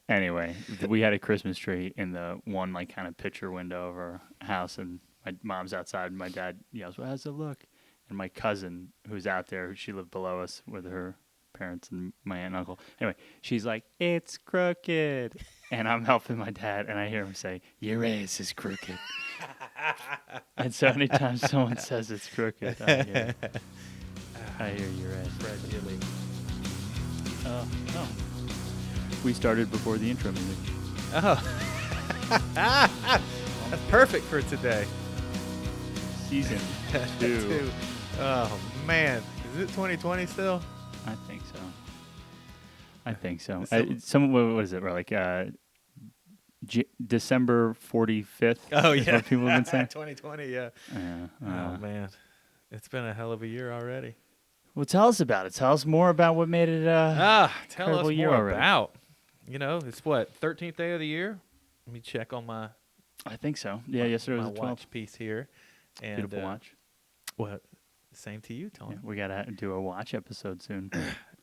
Anyway, we had a Christmas tree in the one like kind of picture window of our house, and my mom's outside, and my dad yells, "Well, how's it look?" And my cousin, who's out there, she lived below us with her parents and my aunt and uncle. Anyway, she's like, "It's crooked," and I'm helping my dad, and I hear him say, "Your ass is crooked." And so anytime someone says it's crooked, I hear your ass. Fragile. Oh. We started before the intro music. Oh. That's perfect for today. Season 2. Oh, man. Is it 2020 still? I think so. So- What is it? Like December 45th? Oh, is yeah. what people have been saying? 2020, yeah. Yeah. Oh, man. It's been a hell of a year already. Well, tell us about it. Tell us more about what made it Tell us incredible year more already. about. It's what, 13th day of the year? Let me check on my I think so. Yeah, yesterday was my the 12th. watch piece here. And, Beautiful watch. Well, same to you, Tony. Yeah, we got to do a watch episode soon.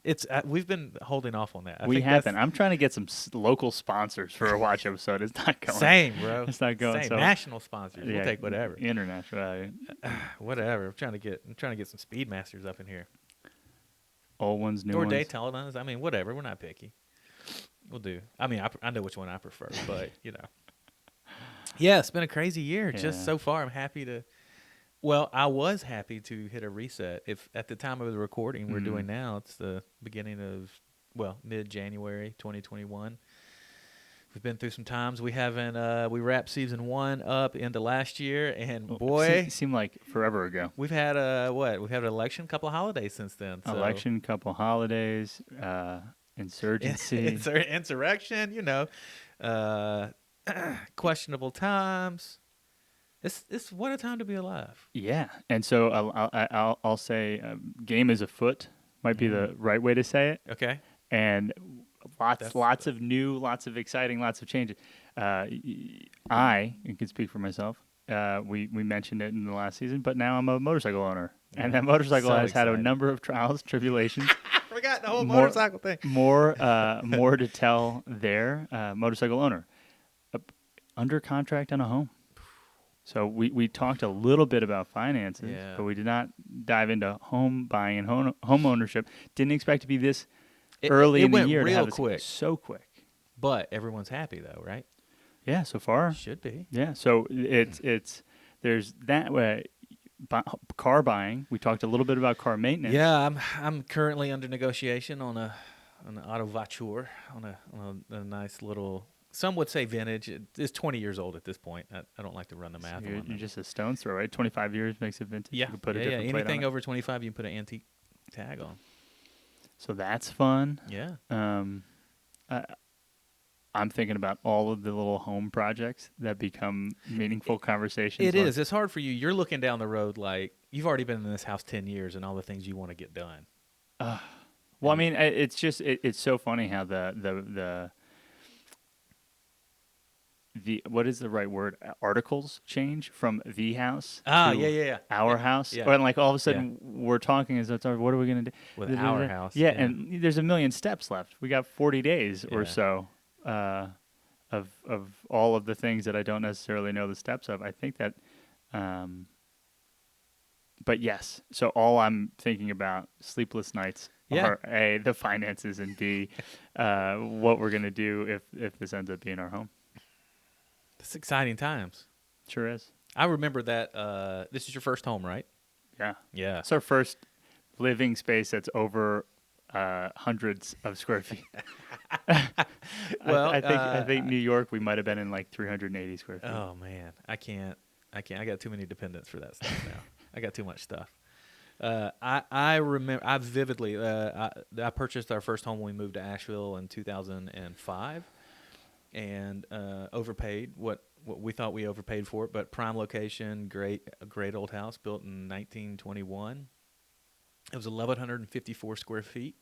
It's we've been holding off on that. I We think haven't. I'm trying to get some local sponsors for a watch episode. It's not going. Same, bro. It's not going. Same. So, National sponsors. yeah, We'll take whatever. International. Whatever. I'm trying to get some Speedmasters up in here. Old ones, new Or ones. Daytonas. I mean, whatever. We're not picky. We'll do. I mean, I know which one I prefer, but Yeah, it's been a crazy year. Just Yeah. so far, I'm happy to. Well, I was happy to hit a reset. If at the time of the recording we're doing now, it's the beginning of mid-January 2021. We've been through some times. We haven't. We wrapped season 1 up into last year, and boy, It seemed like forever ago. we've had We've had an election, couple of holidays since then. So. Election, couple holidays, insurgency. Insurrection. Questionable times. It's what a time to be alive. Yeah, and so I'll say game is afoot might be the right way to say it, Okay. and lots of new, lots of exciting, lots of changes. I can speak for myself. We mentioned it in the last season, but now I'm a motorcycle owner, and that motorcycle So has had a exciting. number of trials, tribulations. I forgot the whole More- motorcycle thing. more to tell there. Motorcycle owner under contract on a home. So we talked a little bit about finances, Yeah. but we did not dive into home buying and home ownership. Didn't expect to be this early it in the went year to real have it quick. so quick. But everyone's happy though, right? Yeah, so far. Should be. Yeah, so it's there's that way. Car buying. We talked a little bit about car maintenance. Yeah, I'm currently under negotiation on an auto voiture on a nice little. Some would say vintage. It's 20 years old at this point. I don't like to run the math. You're on that. just a stone's throw, right? 25 years makes it vintage. Yeah, You can put a yeah. different plate on Anything it. over 25, you can put an antique tag on. So that's fun. Yeah. I'm thinking about all of the little home projects that become meaningful conversations. It is. It's hard for you. You're looking down the road like you've already been in this house 10 years and all the things you want to get done. Well, I mean, it's just it's so funny how the what is the right word? Articles change from the house to yeah. our house. Yeah. And like all of a sudden we're talking as what are we going to do With our house. Yeah, and there's a million steps left. We got 40 days or Yeah. so of all of the things that I don't necessarily know the steps of. I think that but yes. So all I'm thinking about sleepless nights are A, the finances, and B, what we're going to do if this ends up being our home. It's exciting times. Sure is. I remember that this is your first home, right? Yeah. Yeah. It's our first living space that's over hundreds of square feet. Well, I think New York, we might have been in like 380 square feet. Oh man, I can't. I got too many dependents for that stuff now. I got too much stuff. I remember. I vividly. I purchased our first home when we moved to Asheville in 2005, and overpaid what we thought we overpaid for it. But prime location, a great old house built in 1921. It was 1,154 square feet,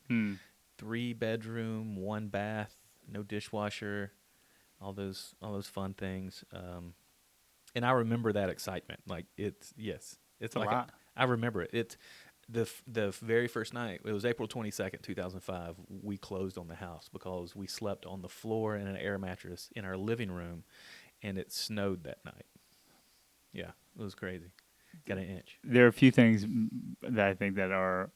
3 bedroom, 1 bath, no dishwasher, all those fun things. And I remember that excitement. Like it's a like lot. I remember it. The very first night, it was April 22nd, 2005, we closed on the house because we slept on the floor in an air mattress in our living room, and it snowed that night. Yeah, it was crazy. Got an inch. There are a few things that I think that are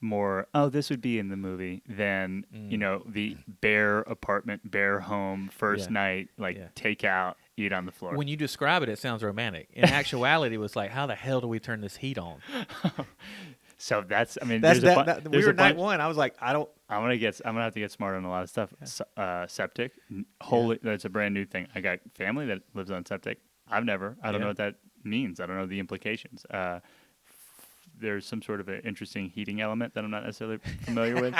more, oh, this would be in the movie than, the bare apartment, bare home, first Yeah. night, like Yeah. take out, eat on the floor. When you describe it, it sounds romantic. In actuality, it was like, how the hell do we turn this heat on? So that's, I mean, That's there's a that. We there's were a night bunch. one. I was like, I don't. I'm gonna have to get smart on a lot of stuff. Septic, holy, that's a brand new thing. I got family that lives on septic. I don't know Yeah. what that means. I don't know the implications. There's some sort of an interesting heating element that I'm not necessarily familiar with.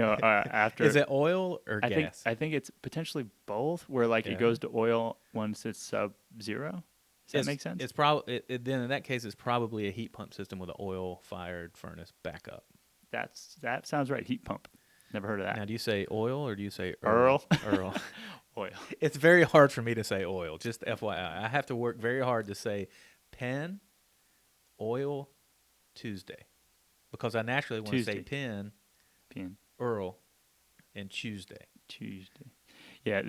After Is it oil or gas? I think it's potentially both, where like Yeah. it goes to oil once it's sub-zero. Does that make sense? It's probably then in that case, it's probably a heat pump system with an oil-fired furnace backup. That sounds right. Heat pump. Never heard of that. Now, do you say oil or do you say Earl? Earl. Oil. It's very hard for me to say oil. Just FYI, I have to work very hard to say pen, oil, Tuesday, because I naturally want to say Tuesday. pen, Earl, and Tuesday. Yeah,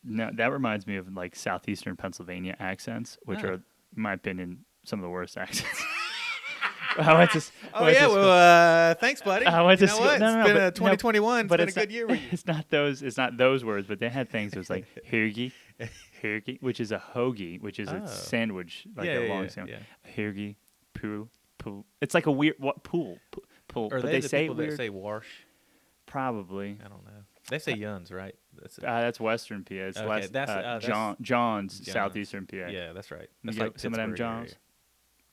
no, that reminds me of like southeastern Pennsylvania accents, which are, in my opinion, some of the worst accents. Thanks, buddy. I went to school. What? No, It's been but- a 2021. but It's been a good year for you. It's not those words, but they had things. It was like hoagie, which is a hoagie, which is a sandwich, like a long sandwich. Hoagie, pool. It's like a weird pool. Are but they the say people weird. that say wash? Probably. I don't know. They say yuns, right? That's Western PA. It's Okay, that's John's southeastern PA. Yeah, that's right. You That's get like some of them Pittsburgh area, Johns.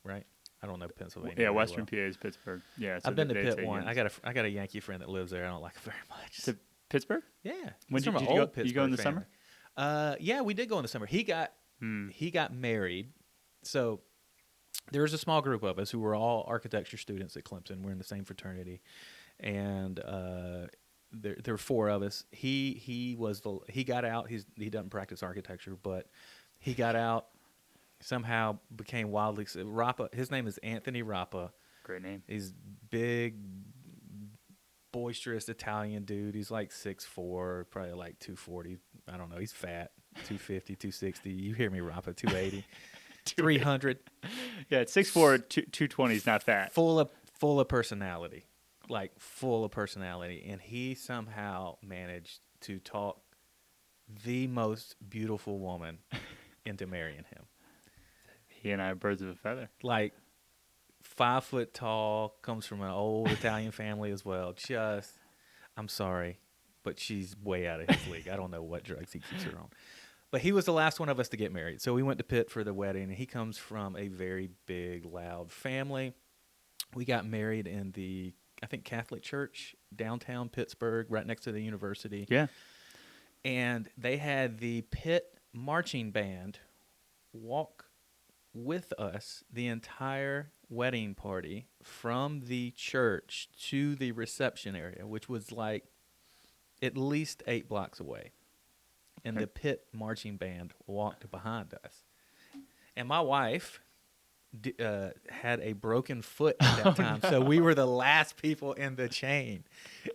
right? I don't know Pennsylvania. Yeah, very Western well. PA is Pittsburgh. Yeah, so I've been to they Pitt say one. Yens. I got a Yankee friend that lives there. I don't like it very much. To Pittsburgh? Yeah. When He's from did an you go? old You go in the Pittsburgh summer? Yeah, we did go in the summer. He got married. So there was a small group of us who were all architecture students at Clemson. We're in the same fraternity, and there were four of us. He got out. He doesn't practice architecture, but he got out. Somehow became wildly Rappa. His name is Anthony Rappa. Great name. He's big, boisterous Italian dude. He's like 6'4", probably like 240. I don't know. He's fat. 250, 260. You hear me, Rappa. 280. 300. Yeah, it's 6'4", 220 is not fat. Full of personality. Like full of personality. And he somehow managed to talk the most beautiful woman into marrying him. He and I are birds of a feather. Like 5 foot tall, comes from an old Italian family as well. I'm sorry, but she's way out of his league. I don't know what drugs he keeps her on. But he was the last one of us to get married. So we went to Pitt for the wedding, and he comes from a very big, loud family. We got married in the, I think, Catholic church, downtown Pittsburgh, right next to the university. Yeah. And they had the Pitt marching band walk with us the entire wedding party from the church to the reception area, which was like at least 8 blocks away. And the Pitt marching band walked behind us. And my wife had a broken foot at that time, so we were the last people in the chain,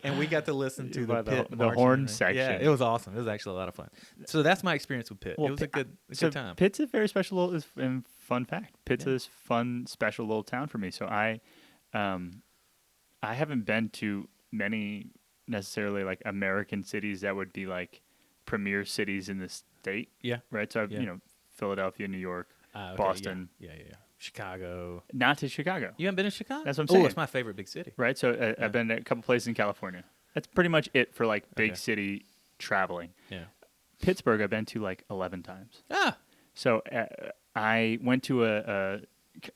and we got to listen to the Pitt the marching horn band. section. Yeah, it was awesome. It was actually a lot of fun. So that's my experience with Pitt. Well, It was a good time. Pitt's a very special little and fun fact. Pitt's a fun, special little town for me. So I haven't been to many necessarily like American cities that would be like premier cities in the state. Yeah. Right. So I've, Yeah. Philadelphia, New York, Okay, Boston. Yeah. Chicago. Not to Chicago. You haven't been to Chicago? That's what I'm saying. Oh, it's my favorite big city. Right. So I've been to a couple places in California. That's pretty much it for like big Okay. city traveling. Yeah. Pittsburgh, I've been to like 11 times. Ah. So I went to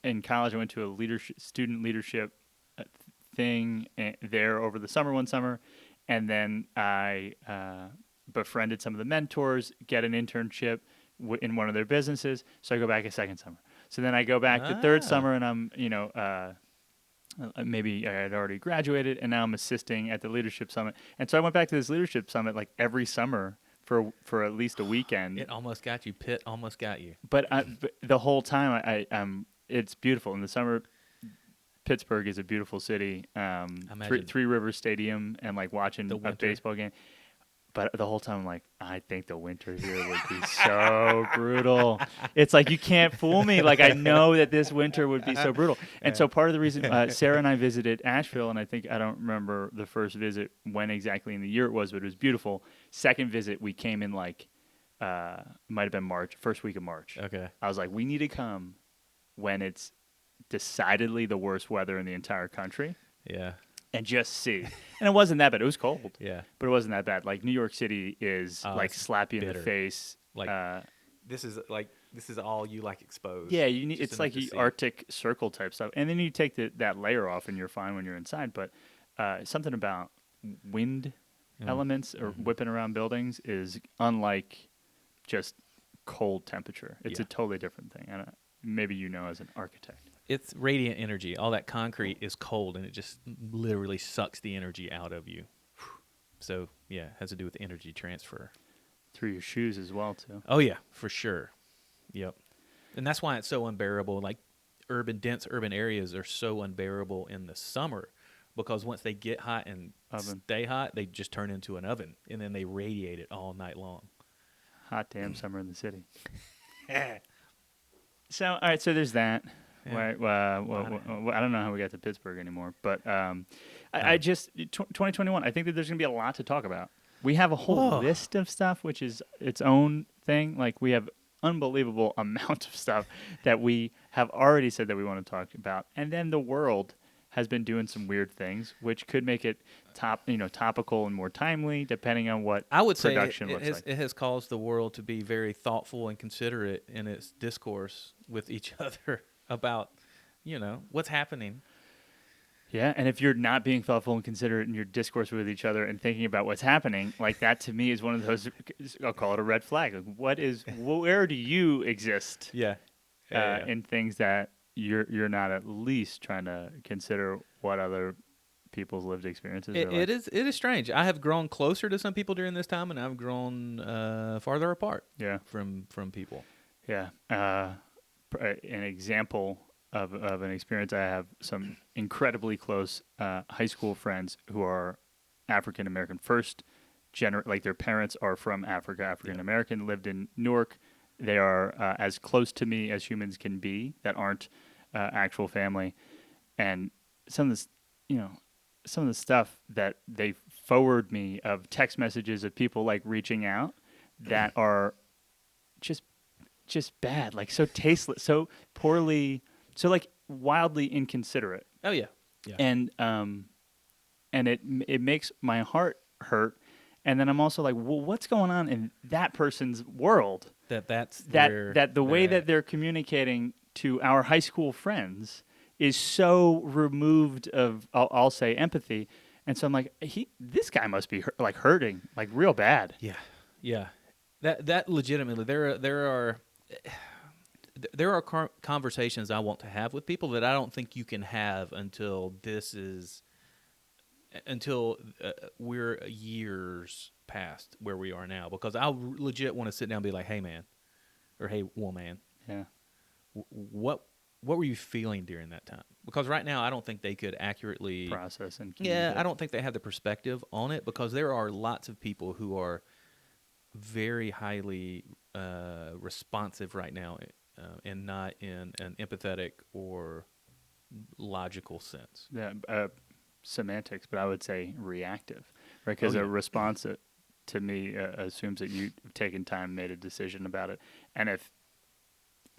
in college. I went to a student leadership thing there over the summer one summer, and then I befriended some of the mentors, get an internship in one of their businesses. So I go back a second summer. So then I go back the third summer, and I'm maybe I had already graduated, and now I'm assisting at the leadership summit. And so I went back to this leadership summit like every summer for at least a weekend. It almost got you. Pitt almost got you. But the whole time, it's beautiful in the summer. Pittsburgh is a beautiful city. I Three, imagine Three Rivers Stadium and like watching the a winter. baseball game. But the whole time I'm like, I think the winter here would be so brutal. It's like you can't fool me. Like I know that this winter would be so brutal. And Yeah. so part of the reason Sarah and I visited Asheville, and I don't remember the first visit when exactly in the year it was, but it was beautiful. Second visit, we came in like might have been March, first week of March. Okay. I was like, we need to come when it's decidedly the worst weather in the entire country Yeah. and just see. And it wasn't that bad. It was cold, Yeah. but it wasn't that bad. Like New York City is Oh, like it's slap you in bitter. the face. Like this is all you like exposed. Yeah, you need. Just It's enough like to see. Arctic Circle type stuff, and then you take that layer off, and you're fine when you're inside. But something about wind elements or whipping around buildings is unlike just cold temperature. It's Yeah. a totally different thing. And maybe you know as an architect. It's radiant energy. All that concrete is cold, and it just literally sucks the energy out of you. So yeah, it has to do with energy transfer. Through your shoes as well too. Oh yeah, for sure. Yep. And that's why it's so unbearable. Like dense urban areas are so unbearable in the summer because once they get hot and stay hot, they just turn into an oven, and then they radiate it all night long. Hot damn summer in the city. So all right, so there's that. Yeah. Right. I don't know how we got to Pittsburgh anymore, but I just 2021. I think that there's going to be a lot to talk about. We have a whole list of stuff, which is its own thing. Like we have unbelievable amount of stuff that we have already said that we want to talk about, and then the world has been doing some weird things, which could make it topical and more timely, depending on what I would say production looks like. it has caused the world to be very thoughtful and considerate in its discourse with each other about, what's happening. Yeah, and if you're not being thoughtful and considerate in your discourse with each other and thinking about what's happening, like that to me is one of those. I'll call it a red flag. Like, where do you exist? Yeah. In things that you're not at least trying to consider what other people's lived experiences are like. It is strange. I have grown closer to some people during this time, and I've grown farther apart. Yeah. From people. Yeah. An example of an experience, I have some incredibly close high school friends who are African American, like their parents are from Africa, African American, lived in Newark. They are as close to me as humans can be that aren't actual family. And some of the stuff that they forward me of text messages of people like reaching out that are just bad, like so tasteless, so poorly, so like wildly inconsiderate. Oh yeah. Yeah. And it makes my heart hurt. And then I'm also like, well, what's going on in that person's world? That The way that they're communicating to our high school friends is so removed of, I'll say, empathy. And so I'm like, this guy must be hurting like real bad. Yeah, yeah. That legitimately, there are conversations I want to have with people that I don't think you can have until we're years past where we are now. Because I legit want to sit down and be like, hey man, or hey woman, yeah, what were you feeling during that time? Because right now I don't think they could accurately process and yeah, I don't think they have the perspective on it, because there are lots of people who are very highly responsive right now, and not in an empathetic or logical sense. Yeah, semantics, but I would say reactive, right? Because a response to me assumes that you've taken time, made a decision about it, and if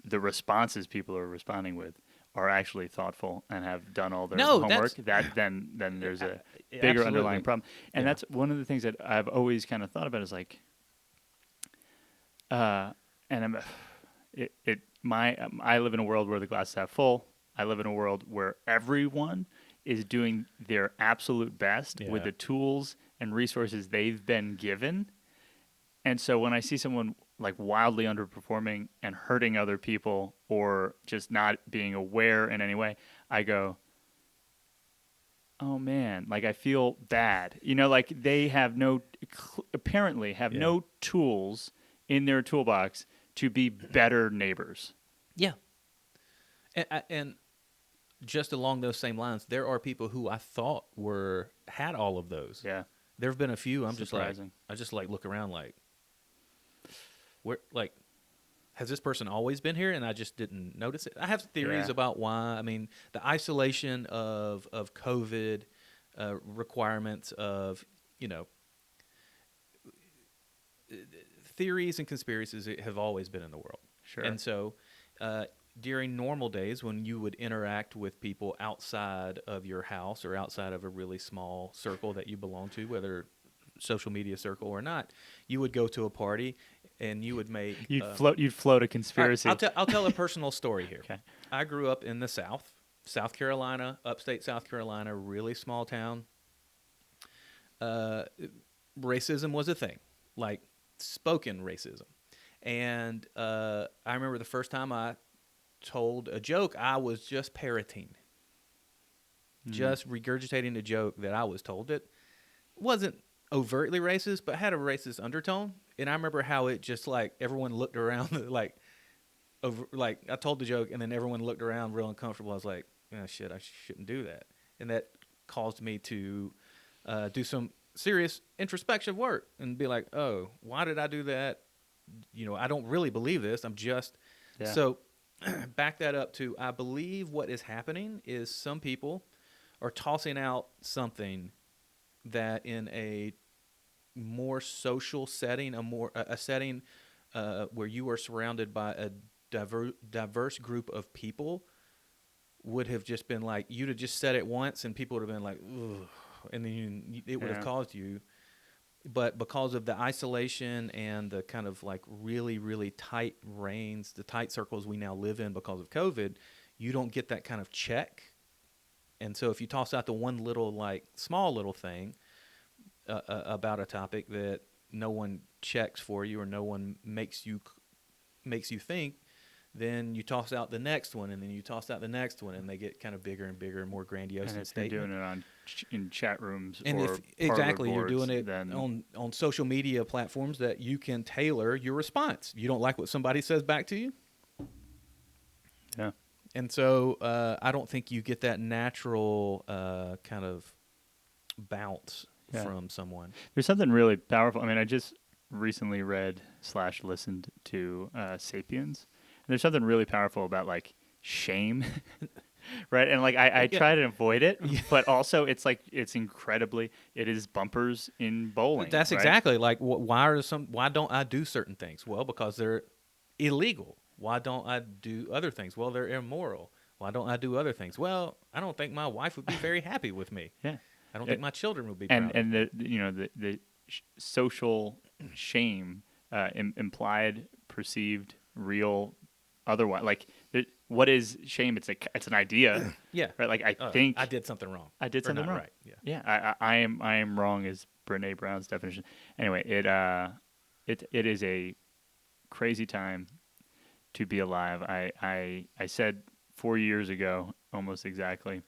the responses people are responding with are actually thoughtful and have done all their homework, then there's a bigger Absolutely. underlying problem. And that's one of the things that I've always kind of thought about is like, I live in a world where the glass is half full. I live in a world where everyone is doing their absolute best with the tools and resources they've been given. And so when I see someone like wildly underperforming and hurting other people or just not being aware in any way, I go, oh man, like I feel bad. Like they have apparently have no tools in their toolbox to be better neighbors. Yeah. And just along those same lines, there are people who I thought had all of those. Yeah. There have been a few. Surprising. I just like look around like, where like has this person always been here and I just didn't notice it? I have theories Yeah. about why. I mean, the isolation of COVID requirements of, you know, theories and conspiracies have always been in the world. Sure. And so during normal days when you would interact with people outside of your house or outside of a really small circle that you belong to, whether social media circle or not, you would go to a party and you would make You'd float a all right, conspiracy. I'll tell a personal story here. Okay. I grew up in the South Carolina, upstate South Carolina, really small town. Uh, Racism was a thing, like spoken racism. And I remember the first time I told a joke, I was just parroting, just regurgitating a joke that I was told. It wasn't overtly racist, but had a racist undertone. And I remember how it just like everyone looked around like over, like I told the joke, and then everyone looked around real uncomfortable. I was like, oh, shit, I shouldn't do that. And that caused me to do some serious introspective work and be like, oh, why did I do that? You know, I don't really believe this. I'm just so back that up to I believe what is happening is some people are tossing out something that in a more social setting, a setting where you are surrounded by a diverse group of people would have just been like, you'd have just said it once and people would have been like, ugh, and then it would have caused you. But because of the isolation and the kind of like really, really tight reins, the tight circles we now live in because of COVID, you don't get that kind of check. And so if you toss out the one little, like, small little thing about a topic that no one checks for you or no one makes you think, then you toss out the next one, and then you toss out the next one, and they get kind of bigger and bigger and more grandiose. And in if you're statement. doing it in chat rooms And or if exactly parlor you're doing boards, it then on social media platforms that you can tailor your response. You don't like what somebody says back to you, yeah. and so I don't think you get that natural kind of bounce from someone. There's something really powerful. I mean, I just recently read / listened to Sapiens. And there's something really powerful about like shame, right? And like I try to avoid it, but also it's like it is bumpers in bowling. That's right? exactly like why don't I do certain things? Well, because they're illegal. Why don't I do other things? Well, they're immoral. Why don't I do other things? Well, I don't think my wife would be very happy with me. Yeah. I don't think my children would be proud. And the social shame, implied, perceived, real, otherwise, like what is shame? It's an idea. Yeah. Right. Like I think I did something wrong. I did something wrong. Right. Yeah. Yeah. I am wrong is Brene Brown's definition. Anyway, it is a crazy time to be alive. I said 4 years ago, almost exactly,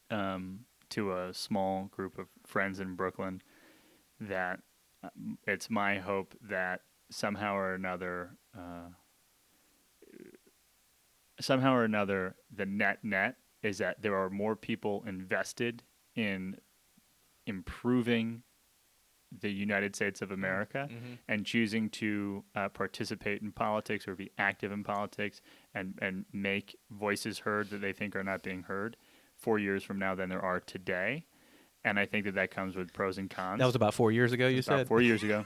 to a small group of friends in Brooklyn, that it's my hope that somehow or another, the net is that there are more people invested in improving the United States of America and choosing to participate in politics or be active in politics and make voices heard that they think are not being heard 4 years from now than there are today. And I think that comes with pros and cons. That was about 4 years ago, you said? About 4 years ago.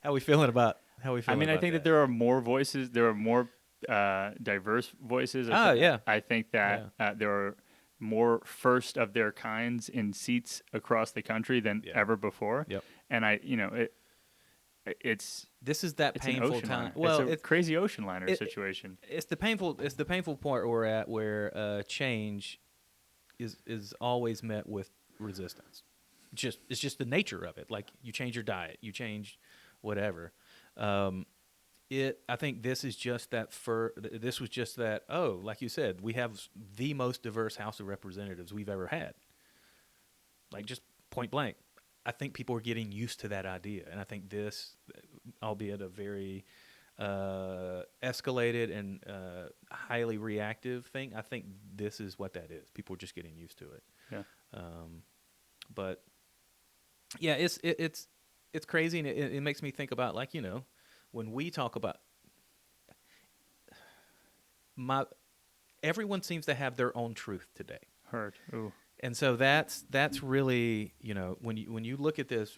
How we feeling about I mean, I think that there are more voices. There are more diverse voices. I think that there are more first of their kinds in seats across the country than ever before. Yep. And this is that painful time. Well, it's a crazy ocean liner situation. It's the painful part we're at where change is always met with resistance. It's just the nature of it. Like you change your diet, you change whatever. I think this is just that. This was just that. Oh, like you said, we have the most diverse House of Representatives we've ever had. Like just point blank. I think people are getting used to that idea, and I think this, albeit a very escalated and highly reactive thing, I think this is what that is. People are just getting used to it. Yeah. But yeah, it's crazy, and it makes me think about, like, when we talk about my everyone seems to have their own truth today. Heard. Ooh. And so that's really, when you look at this,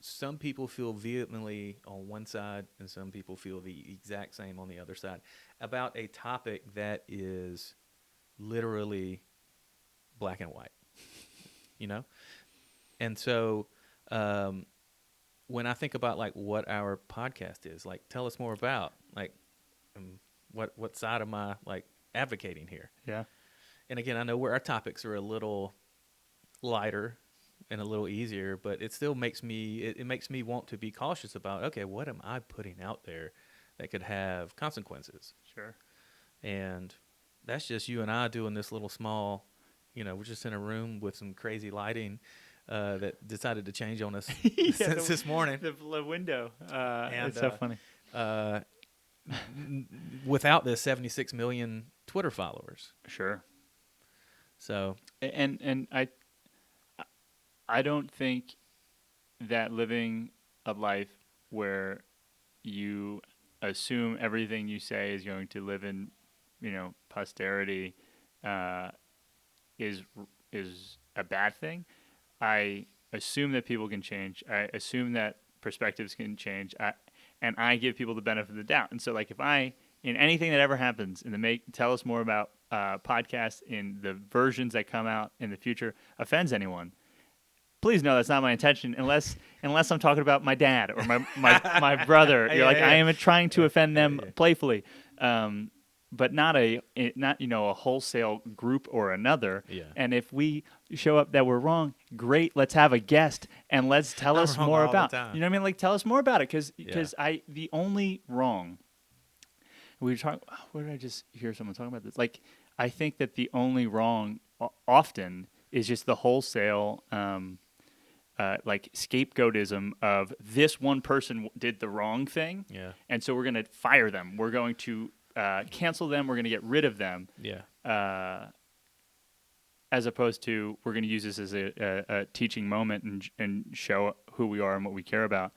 some people feel vehemently on one side and some people feel the exact same on the other side about a topic that is literally black and white, And so when I think about, like, what our podcast is, like, tell us more about, like, what side am I, like, advocating here? Yeah. And again, I know where our topics are a little lighter and a little easier, but it still makes me want to be cautious about, okay, what am I putting out there that could have consequences? Sure. And that's just you and I doing this little small, we're just in a room with some crazy lighting that decided to change on us since this morning. The window. And, it's so funny. Without the 76 million Twitter followers. Sure. So, and I don't think that living a life where you assume everything you say is going to live in, posterity, is a bad thing. I assume that people can change. I assume that perspectives can change. And I give people the benefit of the doubt. And so, like, if I, in anything that ever happens in the tell us more about podcasts in the versions that come out in the future offends anyone, please know that's not my intention, unless I'm talking about my dad or my brother. You're like, I am trying to offend them playfully, but not a wholesale group or another. Yeah. And if we show up that we're wrong, great. Let's have a guest and let's tell us more about. You know what I mean? Like, tell us more about it, because the only wrong. We were talking. Where did I just hear someone talking about this? Like, I think that the only wrong often is just the wholesale. Like, scapegoatism of this one person did the wrong thing, and so we're going to fire them. We're going to cancel them. We're going to get rid of them. As opposed to, we're going to use this as a teaching moment and show who we are and what we care about.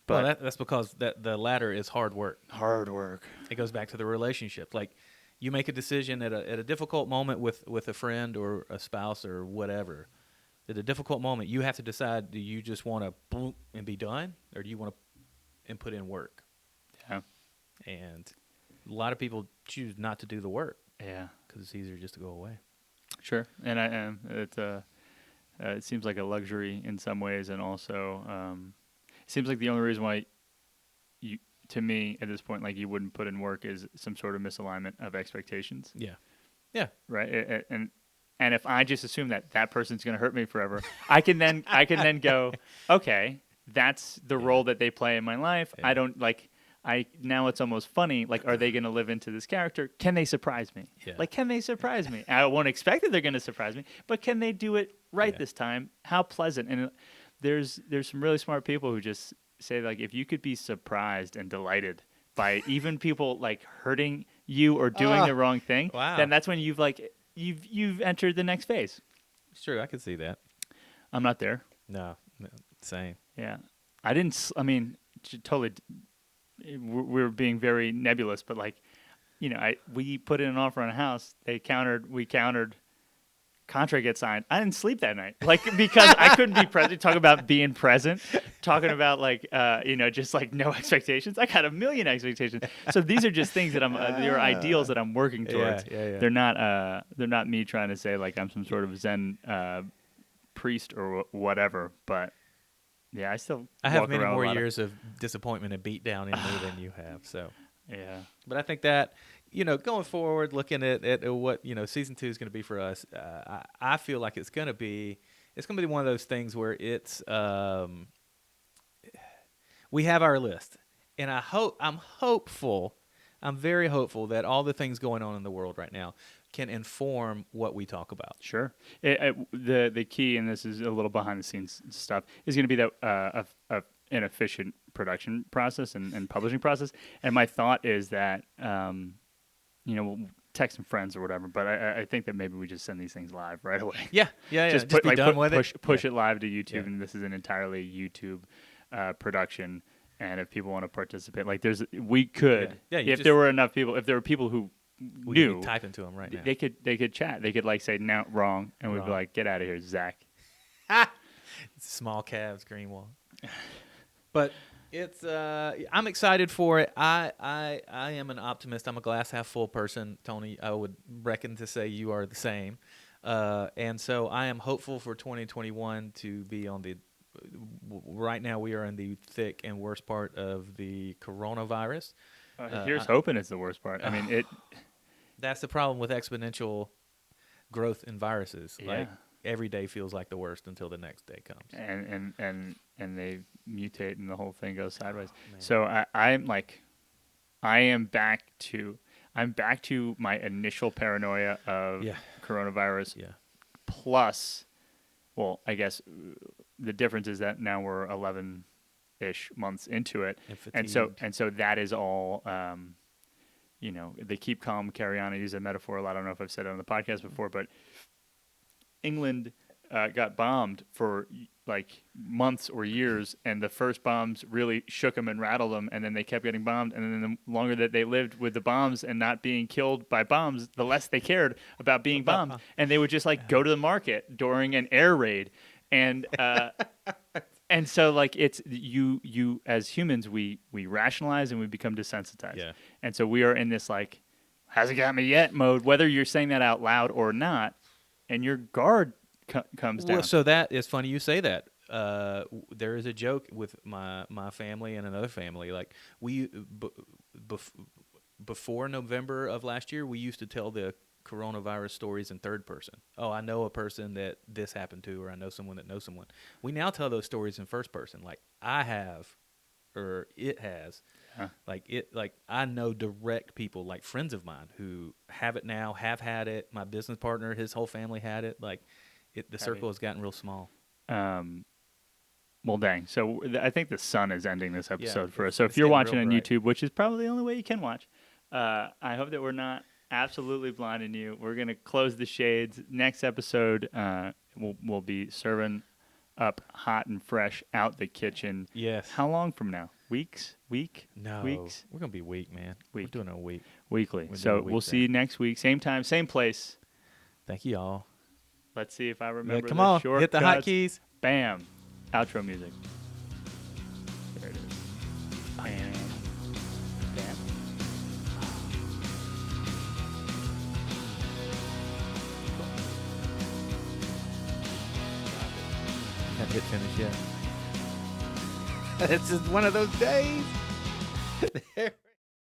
But well, that's because the latter is hard work. Hard work. It goes back to the relationship. Like, you make a decision at a difficult moment with a friend or a spouse or whatever. At a difficult moment, you have to decide: do you just want to boom and be done, or do you want to put in work? Yeah. And a lot of people choose not to do the work. Yeah. Because it's easier just to go away. Sure. And it seems like a luxury in some ways, and also it seems like the only reason why to me at this point, like, you wouldn't put in work is some sort of misalignment of expectations. Yeah. Yeah. Right. And if I just assume that person's going to hurt me forever, I can then go, okay, that's the role that they play in my life. Yeah. I don't like. Now it's almost funny. Like, are they going to live into this character? Can they surprise me? Yeah. Like, can they surprise me? I won't expect that they're going to surprise me, but can they do it right this time? How pleasant! And there's some really smart people who just say, like, if you could be surprised and delighted by even people, like, hurting you or doing the wrong thing, then that's when you've entered the next phase. It's true. I can see that. I'm not there. No, same. Yeah, totally. We're being very nebulous, but, like, we put in an offer on a house. We countered. Contract gets signed. I didn't sleep that night, like, because I couldn't be present. Talking about being present, talking about, like, just, like, no expectations. I got a million expectations. So these are just things that they're ideals that I'm working towards. Yeah. They're not me trying to say, like, I'm some sort of Zen priest or whatever. But yeah, I have many more years of disappointment and beatdown in me than you have. So yeah, but I think that, going forward, looking at what season 2 is going to be for us, I feel like it's going to be one of those things where it's we have our list, and I'm very hopeful that all the things going on in the world right now can inform what we talk about. Sure. The key, and this is a little behind the scenes stuff, is going to be that an efficient production process and publishing process. And my thought is that, we'll text some friends or whatever, but I think that maybe we just send these things live right away. Yeah. Just Just be done with it. push it live to YouTube, Yeah. and this is an entirely YouTube production. And if people want to participate, we could, Yeah, you if just- there were enough people, if there were people who We knew, could be typing to them right now. they could chat. They could say no, wrong, and we'd be Wrong. like, get out of here, Zach. Small calves, green wall. But it's I'm excited for it. I am an optimist. I'm a glass half full person, Tony. I would reckon to say you are the same. And so I am hopeful for 2021 to be on the. Right now we are in the thick and worst part of the coronavirus. Here's hoping it's the worst part. I mean, it. That's the problem with exponential growth in viruses. Yeah. Like every day feels like the worst until the next day comes. And they mutate and the whole thing goes sideways. Man. So I'm back to my initial paranoia of Yeah. coronavirus. Yeah. Plus, well, I guess the difference is that now we're 11-ish months into it, and so that is all. They keep calm, carry on. I use that metaphor a lot. I don't know if I've said it on the podcast before, but England got bombed for like months or years, and the first bombs really shook them and rattled them, and then they kept getting bombed, and then the longer that they lived with the bombs and not being killed by bombs, the less they cared about being bombed, and they would just go to the market during an air raid, and and so like it's you as humans we rationalize and we become desensitized, Yeah. and so we are in this like hasn't got me yet mode, whether you're saying that out loud or not, and your guard comes down. Well, so that is funny you say that. There is a joke with my family and another family. Like before November of last year, we used to tell the coronavirus stories in third person. Oh, I know a person that this happened to, or I know someone that knows someone. We now tell those stories in first person. Like I have, or it has. Huh. Like I know direct people, like friends of mine who have it now, have had it. My business partner, his whole family had it. Like the circle has gotten real small. Well, dang. So I think the sun is ending this episode for us. So if it's you're getting watching real on bright. YouTube, which is probably the only way you can watch, I hope that we're not absolutely blinding you. We're going to close the shades. Next episode, we'll be serving up hot and fresh out the kitchen. Yes. How long from now? Weeks? Week? No. Weeks? We're gonna be weak, man. Week. We're doing a week. Weekly. We're So doing a week we'll see you next week. Same time, same place. Thank you all. Let's see if I Yeah, remember come the on, shortcuts. hit the hotkeys. Bam. Outro music. There it is. Bam. Bam. Haven't hit finish yet. It's just one of those days.